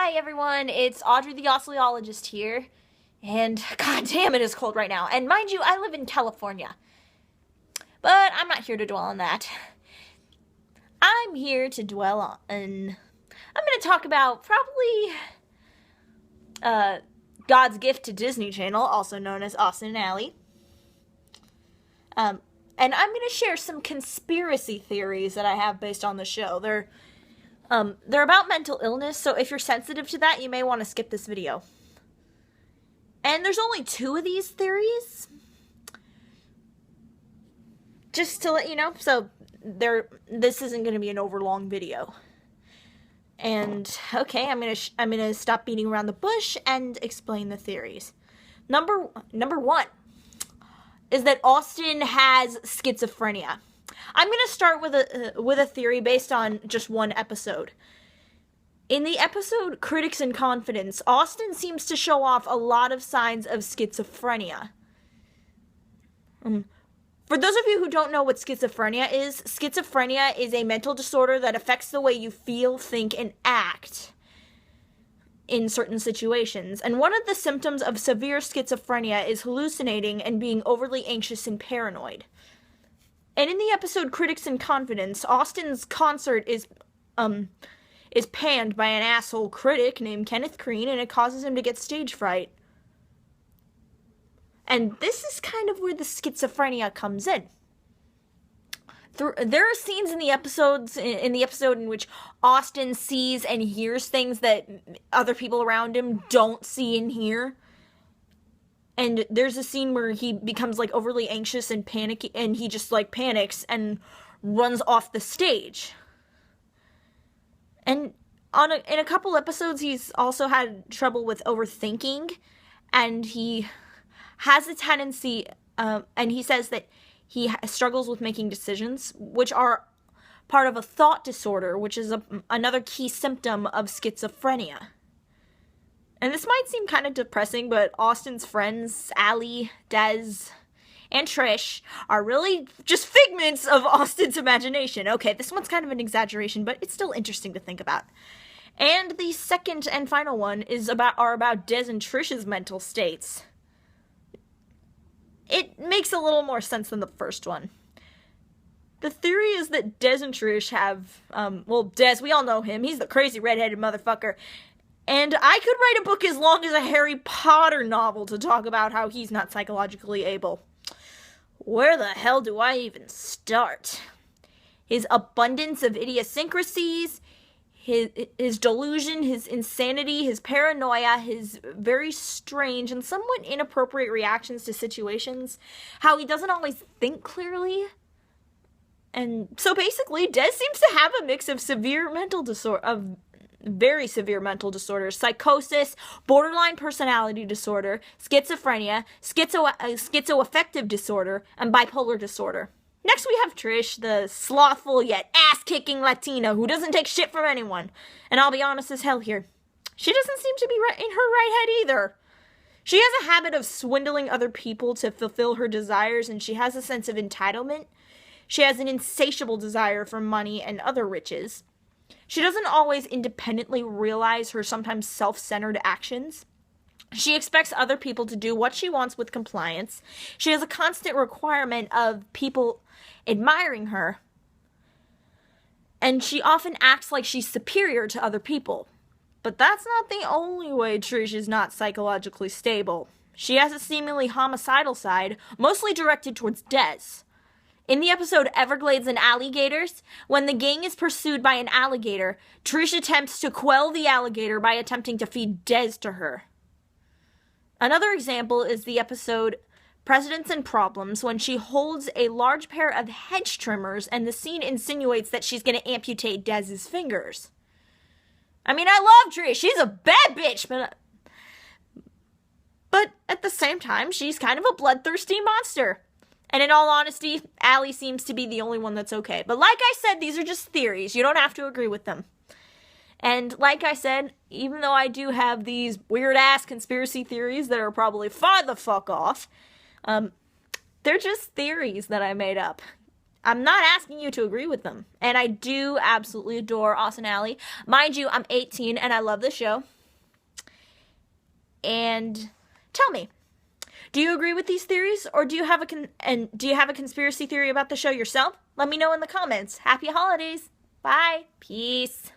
Hi everyone, it's Audrey the Oscillologist here, and god damn it is cold right now, and mind you, I live in California, but I'm not here to dwell on that. I'm here to dwell on, I'm going to talk about probably, God's gift to Disney Channel, also known as Austin and Ally, and I'm going to share some conspiracy theories that I have based on the show. They're about mental illness, so if you're sensitive to that, you may want to skip this video. And there's only 2 of these theories. Just to let you know, so this isn't going to be an overlong video. And, okay, I'm gonna stop beating around the bush and explain the theories. Number 1 is that Austin has schizophrenia. I'm going to start with a theory based on just one episode. In the episode Critics in Confidence, Austin seems to show off a lot of signs of schizophrenia. For those of you who don't know what schizophrenia is a mental disorder that affects the way you feel, think, and act in certain situations. And one of the symptoms of severe schizophrenia is hallucinating and being overly anxious and paranoid. And in the episode Critics in Confidence, Austin's concert is panned by an asshole critic named Kenneth Crean, and it causes him to get stage fright. And this is kind of where the schizophrenia comes in. There are scenes in the episode in which Austin sees and hears things that other people around him don't see and hear. And there's a scene where he becomes, like, overly anxious and panicky, and he just, like, panics and runs off the stage. And in a couple episodes, he's also had trouble with overthinking, and he has a tendency, and he says that he struggles with making decisions, which are part of a thought disorder, which is another key symptom of schizophrenia. And this might seem kind of depressing, but Austin's friends, Ally, Des, and Trish, are really just figments of Austin's imagination. Okay, this one's kind of an exaggeration, but it's still interesting to think about. And the second and final one are about Des and Trish's mental states. It makes a little more sense than the first one. The theory is that Des and Trish have, Des, we all know him. He's the crazy redheaded motherfucker. And I could write a book as long as a Harry Potter novel to talk about how he's not psychologically able. Where the hell do I even start? His abundance of idiosyncrasies, his delusion, his insanity, his paranoia, his very strange and somewhat inappropriate reactions to situations, how he doesn't always think clearly. And so basically, Des seems to have a mix of very severe mental disorders: psychosis, borderline personality disorder, schizophrenia, schizoaffective disorder, and bipolar disorder. Next we have Trish, the slothful yet ass-kicking Latina who doesn't take shit from anyone. And I'll be honest as hell here, she doesn't seem to be in her right head either. She has a habit of swindling other people to fulfill her desires, and she has a sense of entitlement. She has an insatiable desire for money and other riches. She doesn't always independently realize her sometimes self-centered actions. She expects other people to do what she wants with compliance. She has a constant requirement of people admiring her. And she often acts like she's superior to other people. But that's not the only way Trish is not psychologically stable. She has a seemingly homicidal side, mostly directed towards Des. In the episode Everglades and Alligators, when the gang is pursued by an alligator, Trish attempts to quell the alligator by attempting to feed Des to her. Another example is the episode Presidents and Problems, when she holds a large pair of hedge trimmers and the scene insinuates that she's going to amputate Des's fingers. I mean, I love Trish. She's a bad bitch, but at the same time, she's kind of a bloodthirsty monster. And in all honesty, Ally seems to be the only one that's okay. But like I said, these are just theories. You don't have to agree with them. And like I said, even though I do have these weird-ass conspiracy theories that are probably far the fuck off, they're just theories that I made up. I'm not asking you to agree with them. And I do absolutely adore Austin Ally. Mind you, I'm 18 and I love the show. and tell me, do you agree with these theories, or do you have a conspiracy theory about the show yourself? Let me know in the comments. Happy holidays. Bye. Peace.